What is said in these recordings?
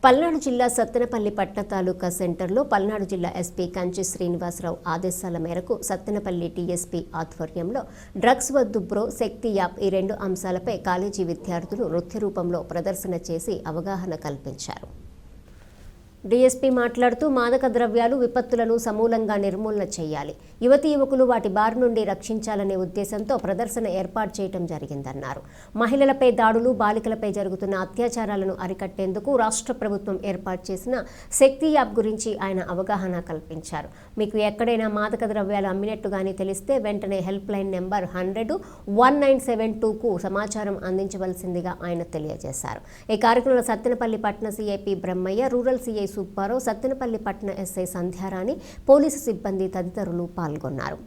పల్నాడు జిల్లా సత్తెనపల్లి పట్టణ తాలూకా సెంటర్లో పల్నాడు జిల్లా ఎస్పీ కంచి శ్రీనివాసరావు ఆదేశాల మేరకు సత్తెనపల్లి టీఎస్పీ ఆధ్వర్యంలో డ్రగ్స్ వద్దు బ్రో శక్తి యాప్ ఈ రెండు అంశాలపై కాలేజీ విద్యార్థులు నృత్య రూపంలో ప్రదర్శన చేసి అవగాహన కల్పించారు. డీఎస్పీ మాట్లాడుతూ మాదక ద్రవ్యాలు విపత్తులను సమూలంగా నిర్మూలన చేయాలి, యువతీ యువకులు వాటి బారి నుండి రక్షించాలనే ఉద్దేశంతో ప్రదర్శన ఏర్పాటు చేయడం జరిగిందన్నారు. మహిళలపై దాడులు, బాలికలపై జరుగుతున్న అత్యాచారాలను అరికట్టేందుకు రాష్ట్ర ప్రభుత్వం ఏర్పాటు చేసిన శక్తి యాప్ గురించి ఆయన అవగాహన కల్పించారు. మీకు ఎక్కడైనా మాదక ద్రవ్యాలు అమ్మినట్టుగానే తెలిస్తే వెంటనే హెల్ప్ లైన్ నెంబర్ 100-1972కు సమాచారం అందించవలసిందిగా ఆయన తెలియజేశారు. ఈ కార్యక్రమంలో సత్తెనపల్లి పట్టణ CIP Brahmaiah, rural CI Subbarao, Sattenapalli పట్టణ ఎస్ఐ సంధ్యారాణి, పోలీసు సిబ్బంది తదితరులు పాల్గొన్నారు.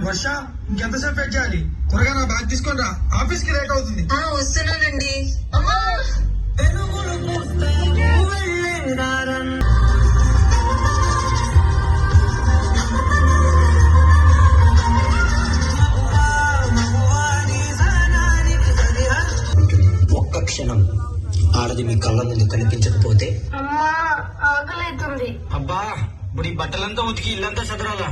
వర్ష, ఇంకెంతసేపు వెయిట్ చేయాలి? త్వరగా నా బ్యాగ్ తీసుకొని రా, ఆఫీస్ కి లేట్ అవుతుంది. వస్తున్నానండి. ఒక్క క్షణం ఆడది మీ కళ్ళ ముందు కనిపించకపోతే ఆకలితుంది. అబ్బా, ఇప్పుడు ఈ బట్టలంతా ఉతికి ఇల్లంతా చదరాలా?